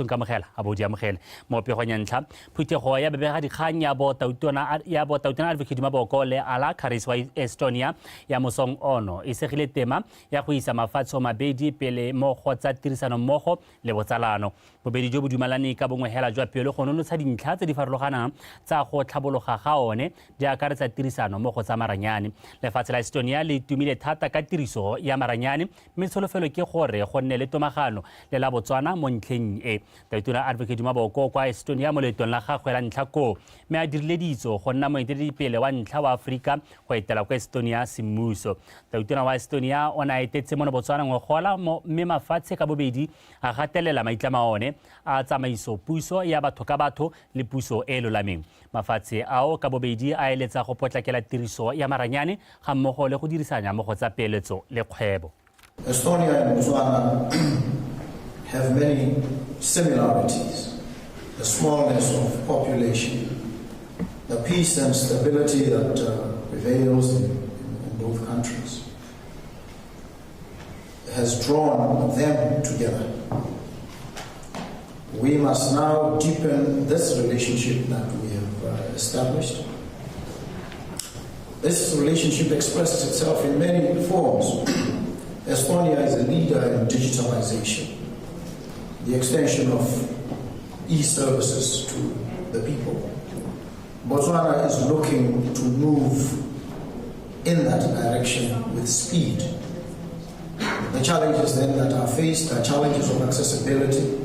Kamogela abodi amogele mo pegonyang ntlha phuthego ya bebega dikgang ya botautona advocate Maboko le Ala-Karis wa Estonia ya mosong ono e segile tema ya go isa mafatshe mabedi pele mo go tsa tirisano mmogo le botsalano bobedi jo bo dumalane ka bongwe hela jwa pele go nonotsha dintlha tse di farologanang tsa go tlhabologa ga one di akaretsa tirisano mo go tsa maranyane lefatshe la Estonia le tumile thata ka tiriso ya maranyane mme tsholofelo ke gore go nne le tomagano le la Botswana mo ntlheng e Tautona advocate Maboko kwa Estonia mo letong la gagwe la ntlha ko mme a dirile ditso go nna moeteledipele wa ntlha wa Afrika go etela kwa Estonia semmuso Tautona wa Estonia o na etetse mo Botswana ngogola mme mafatshe ka bobedi a gatelela maitlama one a tsamaiso puso ya batho ka batho le puso e lolameng mafatshe ao ka bobedi a eletsa go potlakela tiriso ya maranyane ga mmogo le go dirisanya mo go tsa peeletso le kgwebo. Estonia and Botswana have many similarities: the smallness of population, the peace and stability that prevails in both countries has drawn them together. We must now deepen this relationship that we have established. This relationship expresses itself in many forms. Estonia is a leader in digitalization, the extension of e-services to the people. Botswana is looking to move in that direction with speed. The challenges then that are faced are challenges of accessibility,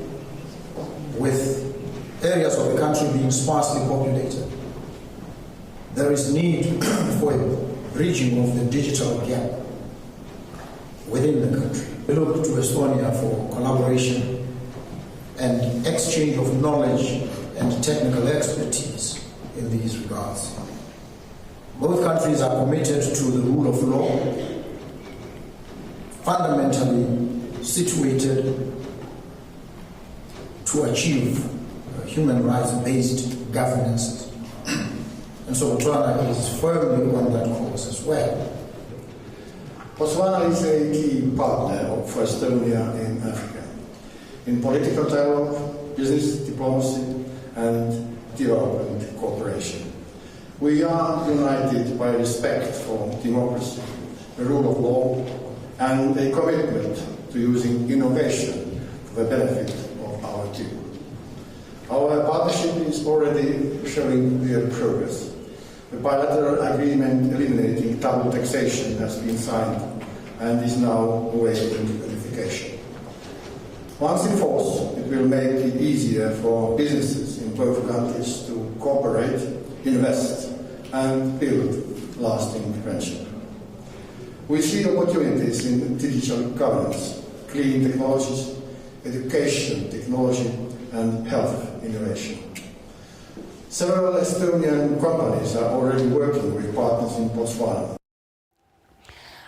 with areas of the country being sparsely populated. There is need for a bridging of the digital gap within the country. We look to Estonia for collaboration and exchange of knowledge and technical expertise in these regards. Both countries are committed to the rule of law, fundamentally situated to achieve human rights-based governance. And so Botswana is firmly on that course as well. Botswana is a key partner for Estonia in Africa, in political dialogue, business diplomacy, and development cooperation. We are united by respect for democracy, the rule of law, and a commitment to using innovation for the benefit of our two. Our partnership is already showing real progress. The bilateral agreement eliminating double taxation has been signed and is now awaiting ratification. Once in force, it will make it easier for businesses in both countries to cooperate, invest, and build lasting friendship. We see opportunities in digital governance, clean technologies, education technology, and health innovation. Several Estonian companies are already working with partners in Botswana.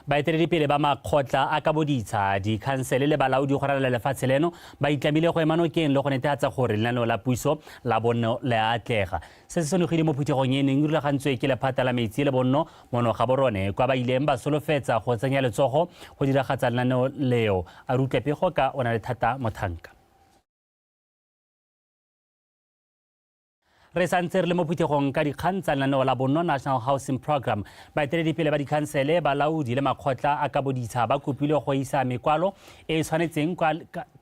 Baeteledipele ba makgotla a ka boditsha dikhansele le balaodi go ralala lefatshe leno ba itlamile go ema nokeng le go netefatsa gore lenaneo la puso la bonno le a atlega se se sonogile mo phuthegong e neng rulagantswe ke lephata la metsi le bonno mono ga borone kwa ba ileng ba solofetsa go tsenya letsogo go diragatsa lenaneo leo a rutlepego ka ona le thata mothanka re santse re le mo phuthegong ka dikgang tsa lenaneo la bonno National Housing Program baeteledipele ba dikhansele balaodi le makgotla a ka boditsha ba kopile go isa mekwalo e tshwanetseng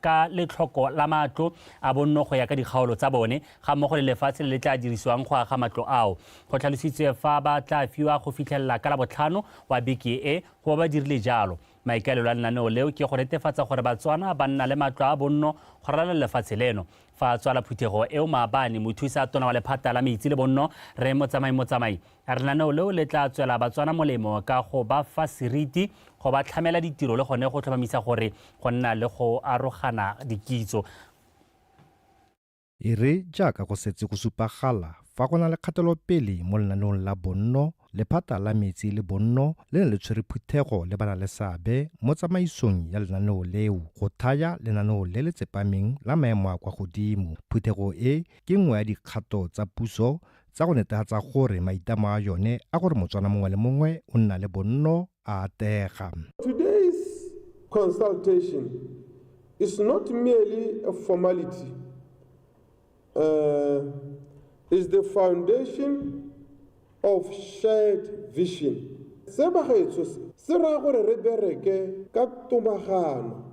ka letlhoko la matlo a bonno go ya ka dikgaolo tsa bone ga mmogo le lefatshe le tla dirisiwang go aga matlo ao go tlhalositswe fa ba tla fiwa go fitlhelela ka la botlhano wa beke e go ba dirile jalo maikaelelo a lenaneo leo ke go netefatsa gore Batswana ba nna le matlo a bonno go ralala lefatshe leno fa tswala phuthego eo maabane mothusa tona wa lephata la metsi le bonno re motsamai a re lenaneo leo le tla tswela Batswana molemo ka go ba fa seriti go ba tlhamela ditiro le gone go tlhomamisa gore go nna le go arogana dikitso e re jaaka go setse go supagala fa go na le kgatelopele mo lenaneong la bonno lephata la metsi le bonno le ne le tshwere phuthego le bana le seabe mo tsamaisong ya lenaneo leo go thaya lenaneo le le tsepameng la maemo a kwa godimo phuthego e ke nngwe ya dikgato tsa puso tsa go netefatsa gore maitamo a yone a gore Motswana mongwe le mongwe o nna le bonno a atega. Today's consultation is not merely a formality is the foundation of shared vision. Se bagaetso se ra gore re bereke ka tomagano.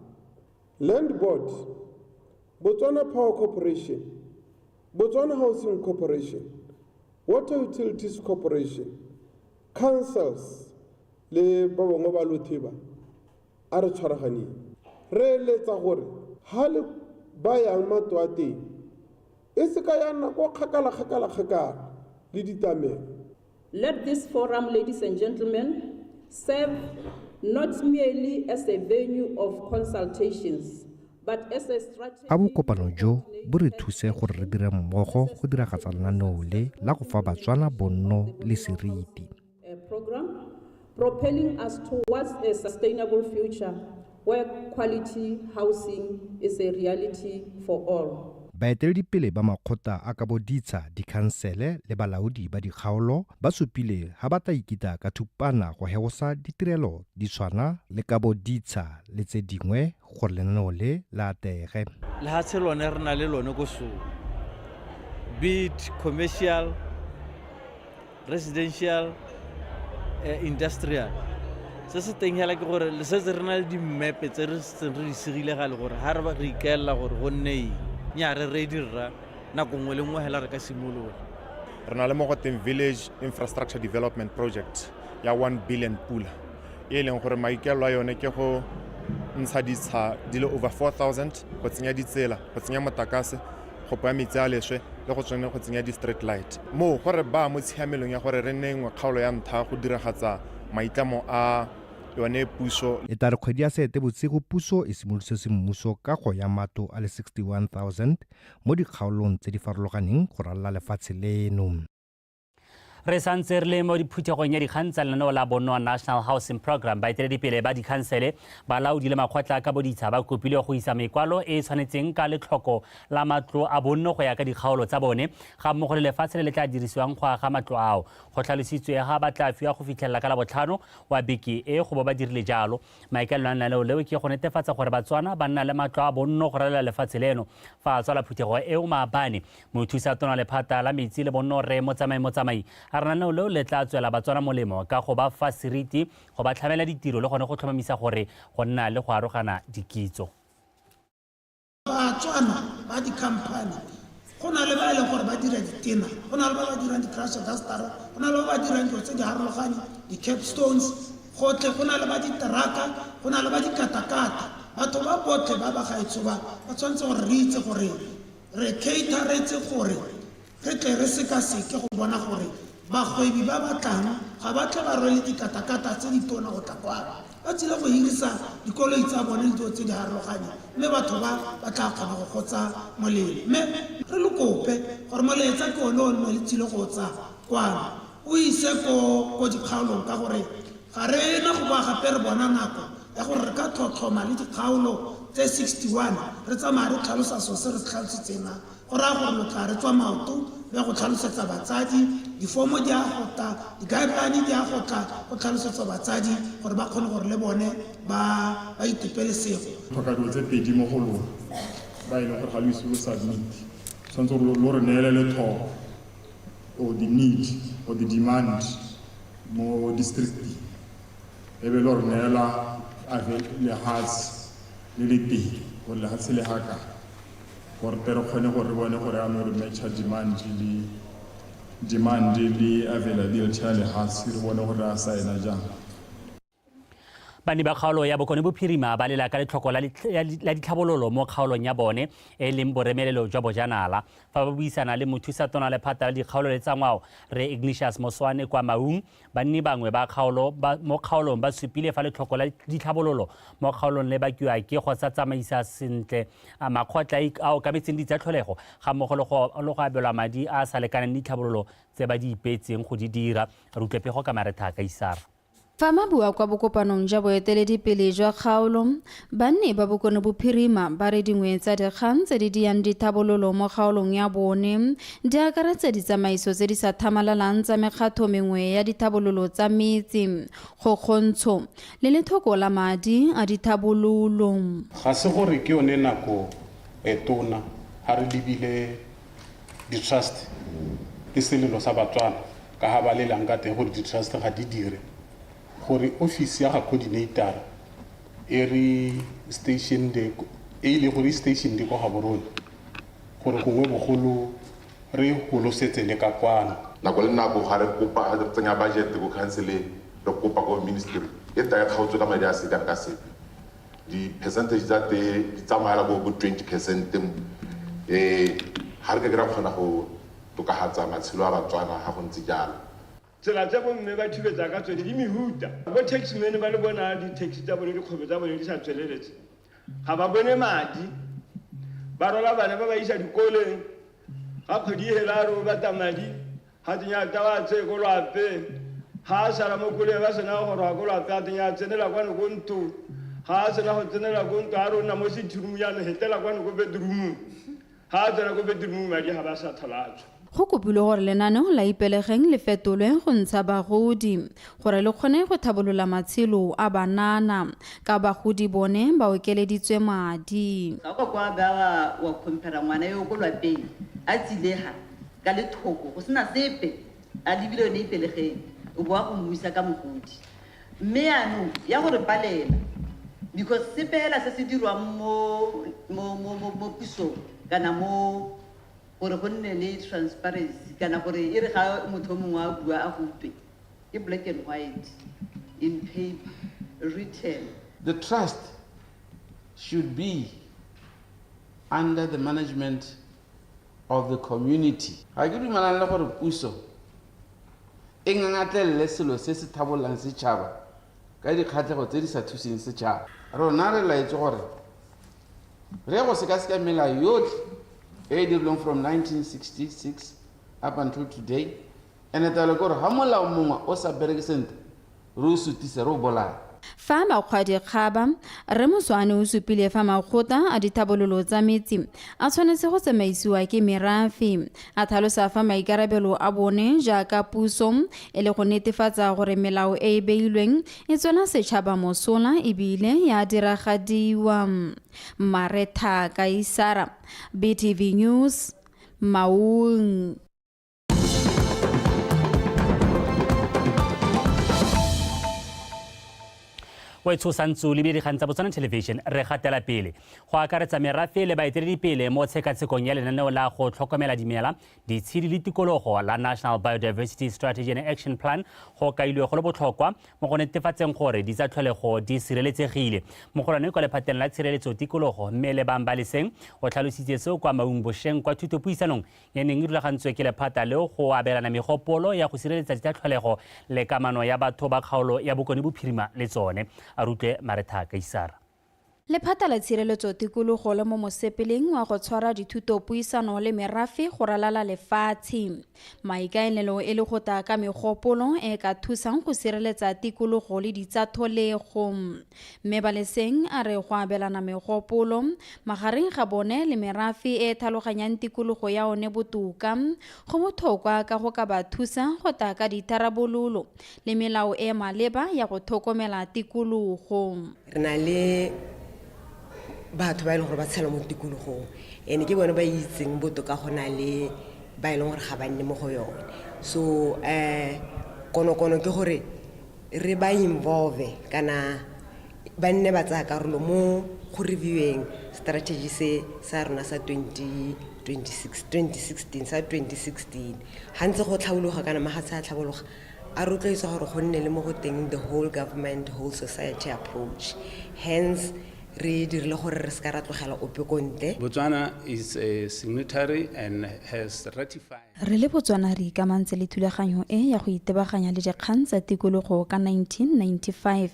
Land Board, Botswana Power Corporation, Botswana Housing Corporation, Water Utilities Corporation, councils le ba bangwe ba lotheba a re tshwaraganeng. Re letsa gore ha le ba yang matlo a teng e se ka ya nako kgakala le ditamelo. Let this forum, ladies and gentlemen, serve not merely as a venue of consultations, but as a strategy. A bokopano jo bo re thuse gore re dire mmogo go diragatsa lenaneo le la go fa Batswana bonno le seriti. A program propelling us towards a sustainable future where quality housing is a reality for all. Baeteledipele ba makgotla a ka boditsha dikhansele le balaodi ba dikgaolo ba supile ha ba tla ikita ka thupana go hegosa ditirelo di tshwana le ka boditsha le tse dingwe gore lenaneo le la atege. Le ha se lone re na le lone go so bit commercial, residential, industrial. Se se teng hela ke gore le se re na le di map tse re di segile ga le gore ha re ba re ikela gore go nne nyare re dirra nako ngwe le ngwe hela re ka simolola. Re na le mo go teng village infrastructure development project ya 1 billion pula e leng gore maikelo a yone ke go ntsha ditsha di le over 4,000 go tsenya ditsela go tsenya motakase go pa metsi a leswe le go tsena go tsenya di street light mo gore ba mo tshiamelong ya gore re nengwe kgaolo ya ntha go diragatsa maitlamo a yone puso. E tla re kgwedi ya Seetebosigo puso e simolotse semmuso ka go ya mato a le 61,000 mo dikgaolong tse di farologaneng go ralala lefatshe leno. Re santse re le mo diphuthegong ya dikgang tsa lenaneo la bonno National Housing Program. Baeteledipele ba dikhansele balaodi le makgotla ka boditsha ba kopile go isa mekwalo e tshwanetseng ka letlhoko la matlo a bonno go ya ka dikgaolo tsa bone ga mmogo le lefatshe le tla dirisiwang go aga matlo ao. Go tlhalositswe ga ba tla fiwa go fitlhelela ka la botlhano wa beke e go ba dirile jalo. Maikaelelo a lenaneo leo ke go netefatsa gore Batswana ba nna le matlo a bonno go ralala lefatshe leno fa tswala phuthego eo maabane mothusa tona lephata la metsi le bonno re motsamai renaneo leo le tla tswela Batswana molemo ka go ba fa seriti go ba tlhamela ditiro le gone go tlhomamisa gore go nna le go arogana dikitso. Batswana ba dikhamphane go na le ba ile gore ba dira ditena go na le ba dirang di-crash dustara go na le ba dirang dilo tse di harologane di-capstones gotlhe go na le ba diteraka go na le ba dikatakata batho ba botlhe ba bagaetso ba tshwanetse gore re itse gore re cateretse gore re tle re sekaseke go bona gore bagwebi ba batlang ga ba tle ba rwele dikatakata tse di tona go tla kwano ba tsile go hirisa dikoloi tsa bone le dilo tse di harologane mme batho ba tla kgona go gotsa molelo mme re le kope gore moletsa ke one o nne le tsile go tsa kwano o ise ko dikgaolong ka gore ga re na go ba gape re bona nako ya gore re ka tlhotlhoma le dikgaolo tse 61 re tsamaya re tlhalosa so se re se tlhalositseng go raya gore lo tla re tswa maoto ya go tlhalosetsa batsadi difomo di a gota di-guideline di a gotla go tlhalosetsa batsadi gore ba kgone gore le bone ba itepelesego. Tlhoka dilo tse pedi mo go lona ba e leng gore ga lo ise lo submit tshwanetse gore lo re neele le tlhoko or the need or the demand mo district e be lo re neela lehatshe le le teng gore lehatshe le haka gore tere kgone gore re bone gore ano re matcha demand le availability ya lehatshe re bone gore a saena jang. Bani ba kgaolo ya Bokone Bophirima ba lela ka letlhoko la ditlhabololo mo kgaolong ya bone e leng boremelelo jwa bojanala fa ba buisana le mothusa tona lephata la dikgaolo le tsangwao re Ignatius Moswane kwa Maung banni bangwe ba kgaolo mo kgaolong ba supile fa letlhoko la ditlhabololo mo kgaolong le ba kiwa ke go sa tsamaisa sentle makgotla ao ka betseng ditsatlholego ga mmogo le go abelwa madi a sa lekaneng ditlhabololo tse ba di ipetseng go di dira rutlepego ka Mareta ka Isara. Fa mabua kwa bokopanong jwa boeteledipele jwa kgaolo banne ba Bokone Bophirima ba re dingwe tsa dikgang tse di diang dithabololo mo kgaolong ya bone di akaretsa ditsamaiso tse di sa thamalalang tsa mekgatlho mengwe ya dithabololo tsa metsi go kgontsho le lethoko la madi a dithabololo. Ga se gore ke yone nako e tona ha re lebile di-trust ke selelo sa batswana ka ha ba lelang ka teng gore di-trust ga di dire gore office ya ga coordinator e re station de e ile gore station de ko ga borone gore gongwe bogolo re holosetse le ka kwana nako le nako ga re kopa ga re tsenya budget go council re kopa go ministry e tla ga utso ka madi a se ka sepe di percentage tsa te di tsamaya go 20% ha re ka gra khona go tokahatsa matshelo a batswana ha go ntse jalo tsela tsa bo mme ba thibetsa ka tsone di mehuta bo taxmen ba le bona di taxi tsa bone di khobe tsa bone di sa tsweleletse ga ba bone madi ba rola bana ba ba isa dikoleng ga kgwedi helaro ba tamadi ha tsenya tawa tse go lwape ha sala mo kule ba sena go ra go lwape a tsenya tsenela kwa go ntu ha sena go tsenela go ntu a rona mo sithurumu ya no hetela kwa go bedroom ha tsena go bedroom madi ha ba sa thalatswa go kopilwe gore lenaneo la ipelegeng le fetolwe go ntsha bagodi gore le kgone go thabolola matshelo a banana ka bagodi bone ba okeleditswe madi ka kwa ba wa compare ngwana yo go lwapeng a tsilega ka lethoko go sena sepe a dibile ne ipelegeng o boa go muisa ka mogodi mme ano ya gore palela because sepela se se dirwa mo puso kana mo gore go nne le transparency kana gore e re ga motho mongwe a bua a gope ke black and white in paper written. The trust should be under the management of the community. Ha ke dumela le gore puso e ngangatlele selo se se thabolang setšhaba ka dikgatlhego tse di sa thuseng setšhaba rona re laetse gore re go sekaseka melao yotlhe from 1966 up until today and etale gore ha molao mongwe o sa bereke sentle re o sutise re o bolaya fa makgwadikgaba re moswane o supile fa makgotla a dithabololo tsa metsi a tshwanetse go tsamaisiwa ke merafe a tlhalosa fa maikarabelo a bone jaaka puso e le go netefatsa gore melao e e beilweng e tswela setšhaba mosola ebile ya diragadiwa. Maretha Kaisara, BTV News, Maung. wa itshosantsho le dirikgang tsa Botswana Television re gatela pele go akaretsa merafe le baeteledipele mo tshekatshekong ya lenaneo la go tlhokomela dimela ditshedi le tikologo la National Biodiversity Strategy and Action Plan go kailwe go le botlhokwa mo go netefatseng gore di tsa tlholego di sireletsegile mogolwane kwa lephateng la tshireletso tikologo mme le bambaleseng o tlhalositse seo kwa Maungbosheng kwa thutopuisanong ya neng e rulagantswe ke lephata leo go abelana megopolo ya go sireletsa di tsa tlholego le kamano ya batho ba kgaolo ya bokone bophirima le tsone a rutle Maretha Kaisara. Lephata la tshireletso tikologo le mo mosepeleng wa go tshwara dithuto puisano le merafe go ralala lefatshe maikaelelo e le go ta ka megopolo e ka thusang go sireletsa tikologo le ditsatholego mme baleseng a re go abelana megopolo magareng ga bone le merafe e tlhaloganyang tikologo ya one botoka go botlhokwa ka go ka ba thusa go ta ka ditharabololo le melao e maleba ya go tlhokomela tikologo. Re na le batho ba ile gore ba tshela mo tikologong ene ke bone ba itseng botoka go na le ba ile gore ga ba nne mo go yone so kono ke gore re ba involve kana ba nne ba tsaya karolo mo go reviewing strategy se sa rona sa 2016 sa 2016 hantse go tlhaologa kana magatsa a tlhabologa a rotloetsa gore go nne le mo go teng the whole government whole society approach hence Botswana is a signatory and has ratified. Re le Botswana re ikamantse le thulaganyo e ya go itebaganya le dikgang tsa tikologo ka 1995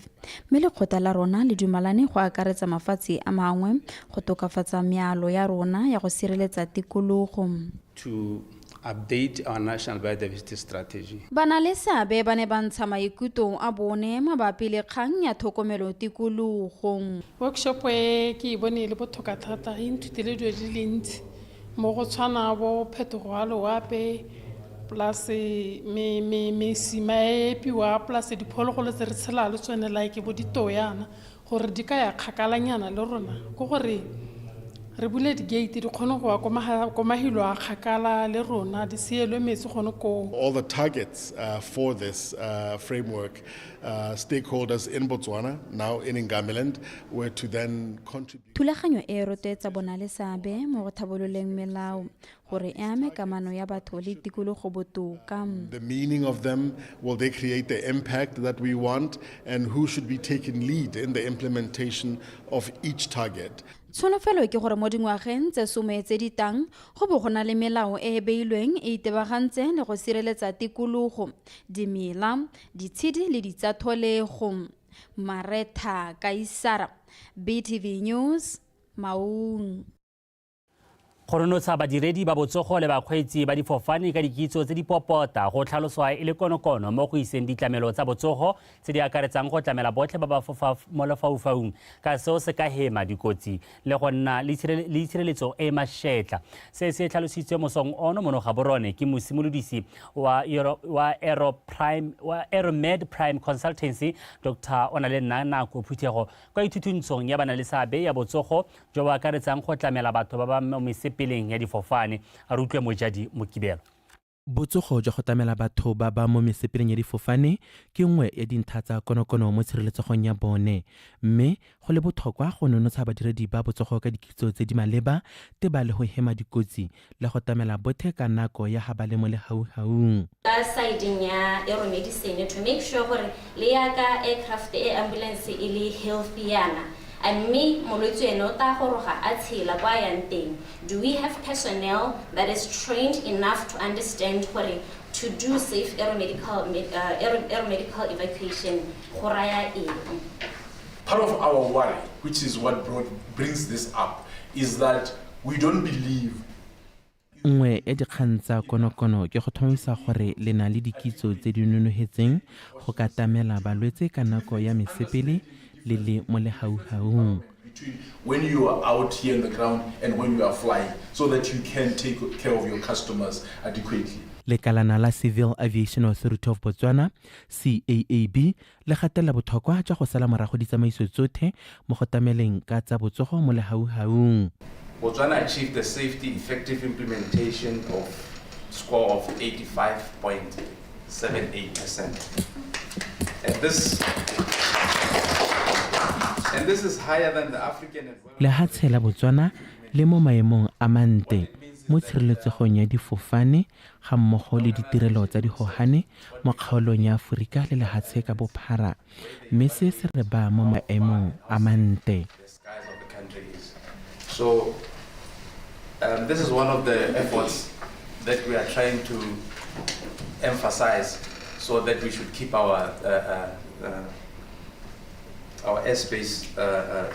mme lekgotla la rona le dumalane go akaretsa mafatshe a mangwe go tokafatsa mealo ya rona ya go sireletsa tikologo. To update our national biodiversity strategy. Bana le seabe ba ne ba ntsha maikutlo a bone mabapi le kgang ya tlhokomelo tikologong. Workshop e ke bone le botlhokwa thata e nthutile dilo di le ntsi mo go tshwana bo phetogo ya loape plus mesima e epiwa plus diphologolo tse re tshela le tsone like bo ditoyana gore di ka ya kgakalanyana le rona go gore re bule di-gate di kgone go ya ko mahilo a kgakala le rona di seelwe metsi gone koo. All the targets for this framework, stakeholders in Botswana, now in Ngamiland, were to then contribute. Thulaganyo e rotloetsa bona le seabe mo go tlhabololeng melao gore e ame kamano ya batho le tikologo botoka. The meaning of them, will they create the impact that we want, and who should be taking lead in the implementation of each target. Tsholofelo ke gore mo dingwageng tse 10 tse di tang go bo gona le melao e beilweng e itebagantse le go sireletsa tikologo, dimela, ditshedi le ditsatlholego. Maretha Kaisara, BTV News, Maun. Go nonotsha badiredi ba botsogo le bakgweetsi ba difofane ka dikitso tse di popota go tlhaloswa e le konokono mo go iseng ditlamelo tsa botsogo tse di akaretsang go tlamela botlhe ba ba fofa mo lefaufaung ka seo se ka hema dikotsi le go nna le tshireletso e mašetla. Se se tlhalositswe mosong ono mono ga borone ke mosimolodisi wa Aeromed Prime Consultancy Dr. Onalenna Nako Phuthego kwa ithutuntshong ya bana le seabe ya botsogo jo ba akaretsang go tlamela batho ba ba mo mesepeleng ya difofane a rutlwe Mojadi Mokibelo. Botsogo jwa go tlamela batho ba ba mo mesepeleng ya difofane ke nngwe ya dintlha tsa konokono mo tshireletsegong ya bone, mme go le botlhokwa go nonotsha badiredi ba botsogo ka dikitso tse di maleba teba le go hema dikotsi le go tlamela bothe ka nako ya ga ba le mo legaugaung. Ka siding ya aeromedicine to make sure gore le yaka aircraft e ambulance e le healthy yana. And me, do we have personnel that is trained enough to understand to do safe aeromedical evacuation? Part of our worry, which is what brings this up, is that we don't believe. Nngwe e dikgang tsa konokono ke go tlhomamisa gore le na le dikitso tse di nonofetseng go ka tlamela balwetse ka nako ya mesepele le le mo legaugaung. When you are out here on the ground and when you are flying, so that you can take care of your customers adequately. Lekalana la Civil Aviation Authority of Botswana, CAAB, le gatela botlhokwa jwa go sala morago ditsamaiso tsotlhe mo go tlameleng ka tsa botsogo mo legaugaung. Botswana achieved the safety effective implementation of score of 85.78%. And this is higher than the African. Le hatshela Botswana le mo maemong a mante mo tshireletsegong ya difofane ga mmogo le ditirelo tsa dihogane mo kgaolong ya Aforika le lehatshe ka bophara, mme se se re ba mo maemong a mante. So this is one of the efforts that we are trying to emphasize, so that we should keep our airspace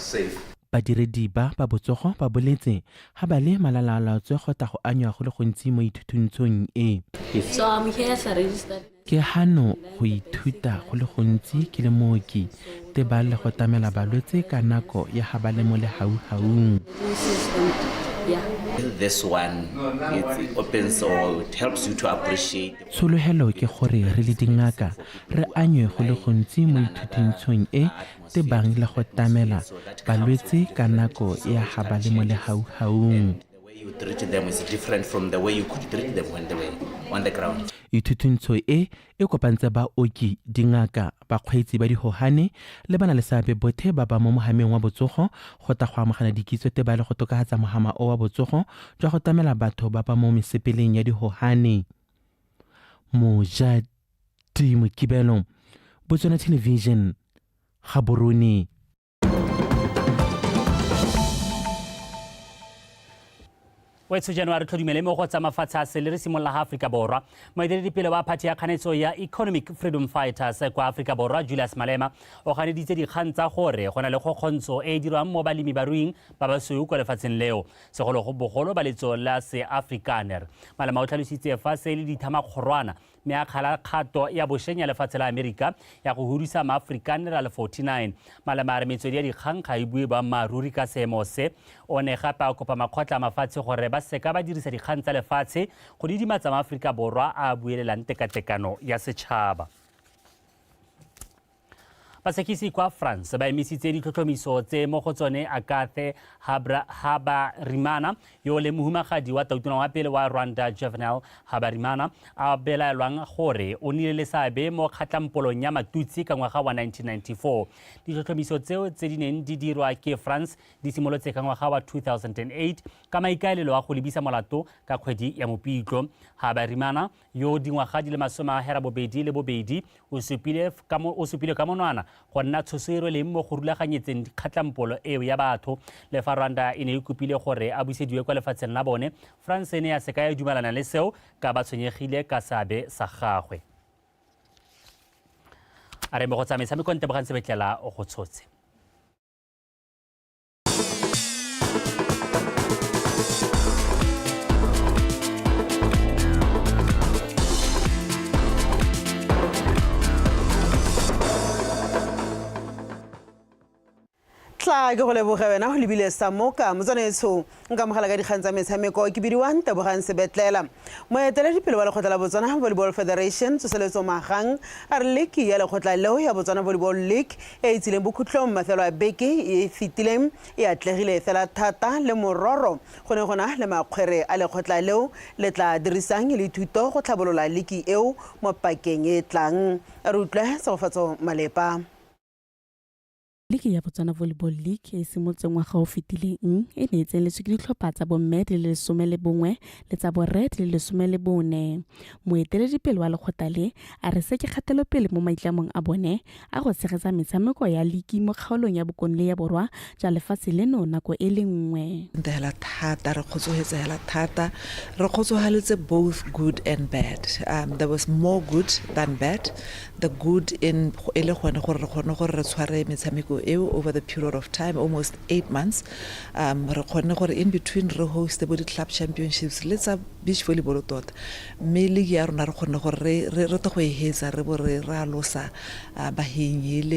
safe. Badiredi ba botsogo ba boletse ga ba le malalaalatswe go ta go anywa go le gontsi mo ithutuntshong e. So I'm here as a registered. Ke hano go ithuta go le gontsi ke le mooki te ba le go tlamela balwetse ka nako ya ga ba le mo legaugaung. This one, it opens or it helps you to appreciate. Tshologelo ke gore re le dingaka re anywe go le gontsi mo ithutintshong e te bang le go tlamela balwetse ka nako ya ga ba le mo legaugaung. You treat them is different from the way you could treat them when they were on the ground. Ithutuntsho e kopantse baoki, dingaka, bakgweetsi ba dihogane le bana le seabe bothe ba ba mo mohameng wa botsogo go ta go amogela dikitso te ba le go tokafatsa mohama o wa botsogo jwa go tlamela batho ba ba mo mesepeleng ya dihogane. Mojadi Mokibelo, Botswana Television, Gaborone. Wetso January tlhodimele mo go tsa mafatshe a sele re simolla ha Afrika Borwa. Moeteledipele wa phathi ya kganetso ya Economic Freedom Fighters kwa Afrika Borwa Julius Malema o ganeditse dikgang tsa gore go na le kgontso e dirwang mo balemi baruing ba ba sweu kwa lefatsheng leo segolo go bogolo ba letso la se Afrikaner. Malema o tlhalositse fa se le dithamakgorwana me a khala kgato ya boshenya lefatshe la Amerika ya go hudisa ma Afrikaner a le 49. Malema a re metswedi ya dikgang ga e bue ba maruri ka seemo se o ne gape a kopa makgotla mafatshe gore ba seka ba dirisa dikgang tsa lefatshe go didimatsa ma Afrika Borwa a buelelang tekatekano ya setšhaba. basekisi kwa France ba emisitse ditlhotlhomiso tse mo go tsone Agathe Habarimana yo le mohumagadi wa tautona wa pele wa Rwanda Juvenile Habarimana a belaelwang gore o nnile le seabe mo kgatlampolong ya Matutsi ka ngwaga wa 1994. Ditlhotlhomiso tseo tse di neng di dirwa ke France di simolotse ka ngwaga wa 2008 ka maikaelelo a go lebisa molato ka kgwedi ya Mopitlwe. Habarimana yo dingwaga di le 22 o supile ka monwana go nna tshosero le mo go rulaganyetseng dikgatlampolo eo ya batho. Le fa Rwanda e ne e kopile gore a busediwe kwa lefatsheng la bone, France ne ya seka ya dumelana le seo ka ba tshwenyegile ka seabe sa gagwe. A re mo go tsamaisa metshameko Ntebogang Sebetlela o go tshotse. tla ke go leboga wena go lebile Samoka motswanetsho nka mogala ka dikgang tsa metshameko ke bidiwa Ntebogang Sebetlela. Moeteledipele wa lekgotla la Botswana Volleyball Federation Tsoseletso Magang a re leki ya lekgotla leo ya Botswana Volleyball League e itsileng bokhutlong mafelo a beke e fitileng e atlegile fela thata le mororo go ne gona le makgwere a lekgotla leo le tla dirisang le thuto go tlhabolola leki eo mo pakeng e tlang. Re utlwa Segofatso Malepa. Ligi ya Botswana Volleyball League e simolotse ngwaga o fetileng e ne e tseneletswe ke ditlhopha tsa bomme di le 11 le tsa borre di le 14. Moeteledipele wa lekgotla le a re se ke kgatelopele mo maitlamong a bone a go tshegetsa metshameko ya ligi mo kgaolong ya bokone le ya borwa ja lefatshe leno nako e le nngwe. Hela thata re kgotsohetsa hela thata re kgotsohaletse both good and bad. There was more good than bad. The good in ele gone gore re kgone gore re tshware metshameko over the period of time, almost 8 months. In between, we host the body club championships. Let's have beach volleyball. Mainly, we are not going to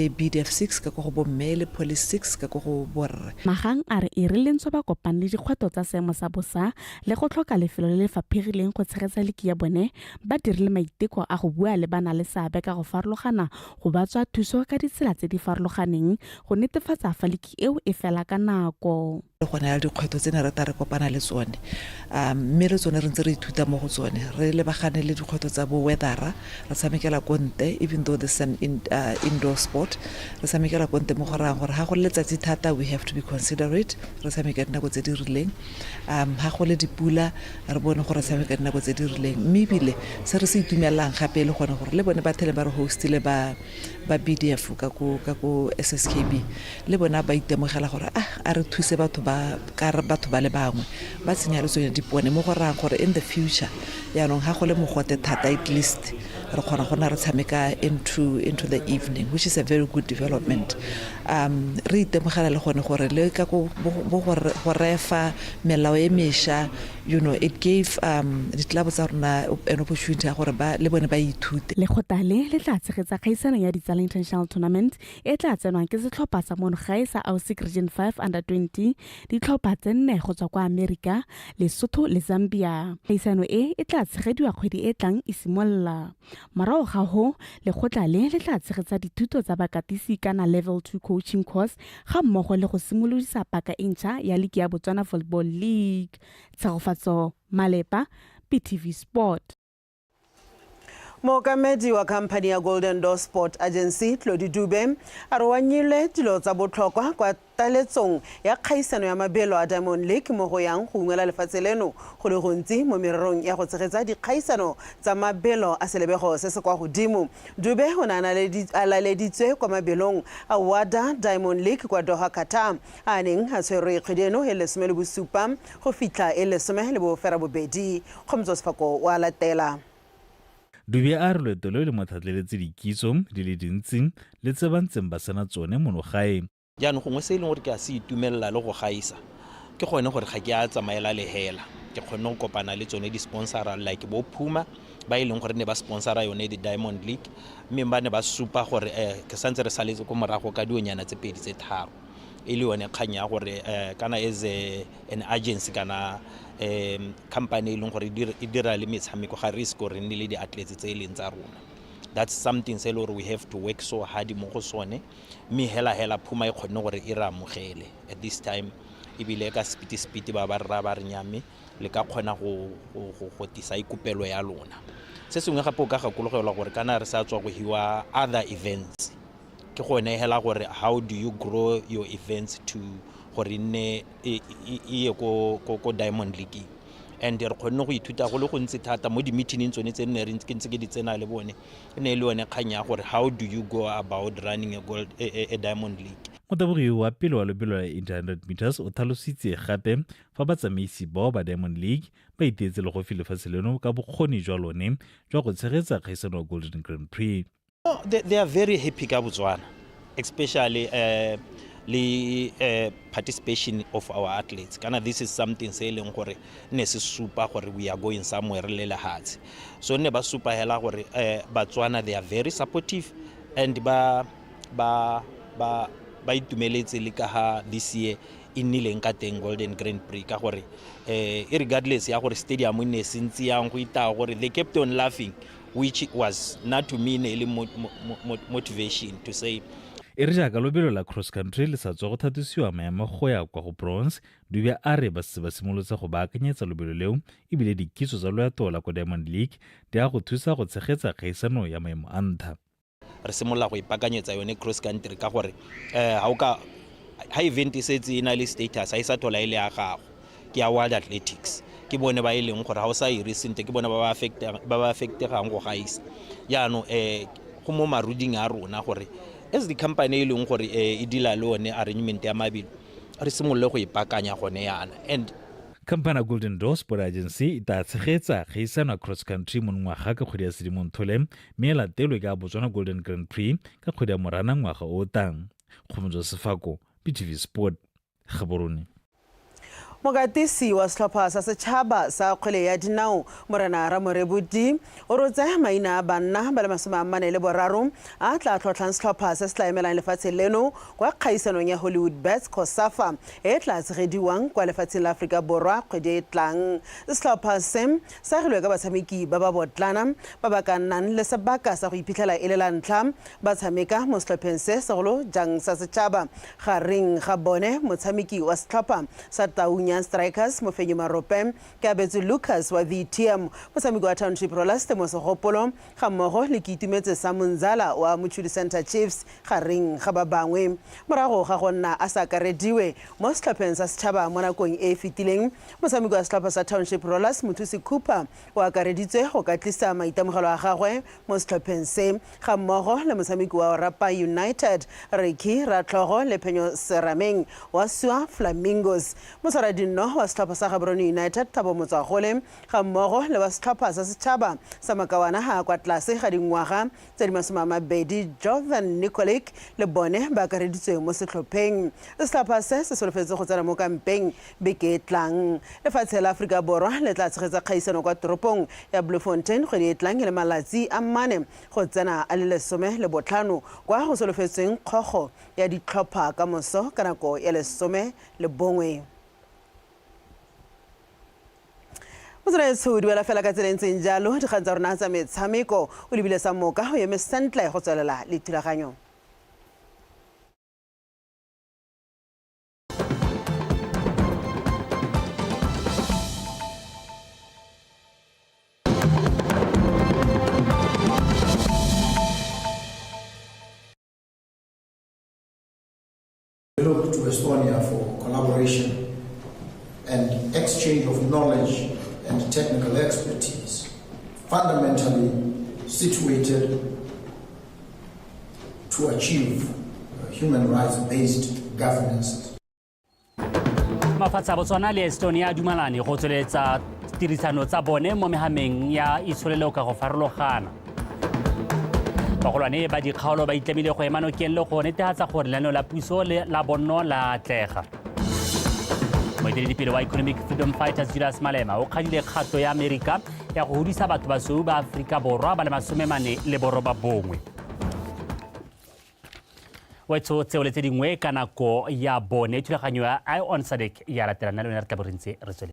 BDF 6, kako mele police 6, kako bor. Magang are irileng so ba kopang le dikgweto tsa seemo sa bosa le go tlhoka lefelo le le faphegileng go tshegetsa leki ya bone ba dirile maiteko a go bua le bana le seabe ka go farologana go ba tswa thuso ka ditsela tse di farologaneng go netefatsa fa leki eo e fela ka nako. Go na le dikgweto tse ne re ta re kopana le tsone mme re tsone re ntse re ithuta mo go tsone re lebagane le dikgweto tsa bo weathera re tshamekela konte even though this is an indoor sport re tshamekela konte mo go rang gore ha go letsatsi thata we have to be considerate re tshameka dinako tse di rileng ha go le dipula re bone gore tshameka dinako tse di rileng mme bile se re se itumelang gape le gone gore le bone ba thele ba re hostile ba BDF ka go SSKB le bona ba itemogela gore a re thuse batho ba le bangwe ba tsenya le tsone dipone mo go rang gore in the future ya nong ha go le mogote thata at least re kgona gona re tshameka into the evening, which is a very good development. Re itemogela le gone gore le ka go refa melao e mesha, it gave the club tsa rona an opportunity gore ba le bone ba ithute. Le khotale le tla tshegetsa kgaisano ya Ditsala International Tournament e tla tsenwang ke setlhopha sa Mongai sa Ausik Region 5 under 20 ditlhopha tse nne go tswa kwa America, Lesotho le Zambia. Kgaisano e tla tshegediwa kgwedi e tlang e simolla. Marao ga ho le khotale le tla tshegetsa dithuto tsa bakatisi kana level 2 coaching course ga mmogo le go simolodisa paka e ntšha ya Ligi ya Botswana Volleyball League. Tshegofatso Malepa, PTV Sport. Mookamedi wa company ya Golden Door Sport Agency Tlodi Dube a re wa nyile dilo tsa botlhokwa kwa taletsong ya kgaisano ya mabelo a Diamond League mo go yang go ungwela lefatshe leno go le gontsi mo mererong ya go tshegetsa dikgaisano tsa mabelo a selebego se se kwa godimo. Dube o na laleditswe kwa mabelong a WADA Diamond League kwa Doha, Qatar a neng a tshwere kgwedi eno e lesome le bosupa go fitlha e lesome le bofera bobedi. Kgomotso Sefako wa latela. Dube a re loeto leo le mothatleletse dikitso di le dintsi le tse ba ntseng ba sena tsone mono gae. Jaanong gongwe se e leng gore ke a se itumelela le go gaisa ke gone gore ga ke a tsamaela le hela ke kgone go kopana le tsone di-sponsora like bo Puma ba e leng gore ne ba sponsora yone di-Diamond League mme ba ne ba supa gore ke santse re saletse ko morago ka dionyana tse pedi tse tharo e le yone kgang ya gore kana as an agency kana company e leng gore e dira le metshameko ga re se gore nne le di-athletes tse e leng tsa rona that's something se le gore we have to work so hard mo go sone mme hela phuma e kgonne gore e re amogele at this time ebile ka spiti ba re nyame le ka kgona go tisa ikupelo ya lona se sengwe gape o ka gakologelwa gore kana re sa tswa go hiwa other events ke go hela gore how do you grow your events to gore nne e ko Diamond League and re kgonne go ithuta go le go ntse thata mo di meeting tsone tse nne re ntse ke ntse ke di tsena le bone ne le one kganya gore how do you go about running a Diamond League. Motabogi wa pele wa lebelo la 800 meters o thalositse gape fa batsamaisi bao ba Diamond League ba itetse le go filefatshe leno ka bokgoni jwa lone jwa go tshegetsa kgaisano ya Golden Grand Prix. They are very happy ka Botswana, especially the participation of our athletes. This is something se leng gore ne se supa gore we are going somewhere le lehatsi. So ne ba supa hela gore Botswana they are very supportive and ba itumeletse le ka ha this year inile nka teng Golden Grand Prix ka gore regardless ya gore stadium ne sentse yang go ita gore they kept on laughing, which was not to me a motivation to say re jaaka lobelo la cross country le sa tswa go thatosiwa maemo go ya kwa go bronze Dube a re ba simolotse go baakanyetsa lobelo leo ebile dikitso tsa loeto la ko Diamond League di a go thusa go tshegetsa kgaisano ya maemo a ntlha. Re simolla go ipakanyetsa yone cross country ka gore ha event e setse ina le status ha isa thola ile ya gago ke ya World Athletics ke bone ba ileng gore ha o sa e recent ke bone ba affectegang go gaisa yaano go mo maruding a rona gore as the company ileng gore e dila le one arrangement ya mabilo re simolle go ipakanya gone yana and Kampana Golden Door Sport Agency ita tshegetsa kgaisano cross country mo ngwaga ka kgwedi ya Sedimonthole mme la telo ka Botswana Golden Grand Prix ka kgwedi ya Moranang ngwaga o tang. Khumjo Sefako, PTV Sport, Gaborone. Mogatisi wa setlhopha sa setšhaba sa kgwele ya dinao Morena Ramorebuti o rotse maina a banna ba le 43 a tla tlhotlhang setlhopha se se tla emelang lefatshe leno kwa kgaisanong ya Hollywood Bets COSAFA e tla tshegediwang kwa lefatsheng la Aforika Borwa kgwedi e tlang. Setlhopha se sa agilwe ka batshameki ba ba botlana ba ba ka nnang le sebaka sa go iphitlhela e le la ntlha ba tshameka mo setlhopheng se segolo jang sa setšhaba gareng ga bone motshameki wa setlhopha sa Taunya Strikers Mofenyi Marope ke abetse Lucas wa VTM motshameki wa Township Rollers mo segopolo ga mmogo le Kitumetse sa Munzala wa Muchudi Center Chiefs gareng ga ba bangwe morago ga go nna a sa karediwe mo setlhopheng sa setšhaba mo nakong e fetileng motshameki wa setlhopha sa Township Rollers Mothusi Cooper wa kareditswe go ka tlisa maitemogelo a gagwe mo setlhopheng se ga mmogo le motshameki wa Rapa United Ricky Ratlhogo le Phenyo Serameng wa Sua Flamingos motsaradi no wa setlhopha sa Gaborone United Thabo Motswagole ga mmogo le wa setlhopha sa setšhaba sa Makawana ha kwa tlase ga dingwaga tse di 20 Jovan Nikolic le bone ba kareditswe mo setlhopheng. Setlhopha se se solofetse go tsena mo kampeng beke tlang lefatshe la Aforika Borwa le tla tshegetsa kgaisano kwa toropong ya Bloemfontein kgwedi e tlang le malatsi a mane go tsena a le 15 kwa go solofetsweng kgogo ya ditlhopha ka moso ka nako ya 11. Motswedi tshudi duela fela ka tsentseng jalo dikgang tsa rona tsa metshameko o lebile sa moka o eme sentle go tswelela le thulaganyo. We look to Estonia for collaboration and exchange of knowledge and technical expertise, fundamentally situated to achieve human rights-based governance. Mafatshe a Botswana le Estonia a dumelane go tsweletsa tirisano tsa bone mo mehameng ya itsholelo ka go farologana. Bagolwane ba dikgaolo ba itlamile go ema nokeng le go netefatsa gore lenaneo la puso la bonno la atlega. Moeteledipele wa Economic Freedom Fighters Julius Malema o kgadile kgato ya Amerika ya go hodisa batho ba sweu ba Aforika Borwa ba le 49. Wetso tseo le tse dingwe ka nako ya bone thulaganyo ya Ion Sadek ya latela nna le re tla bo re ntse re tswele.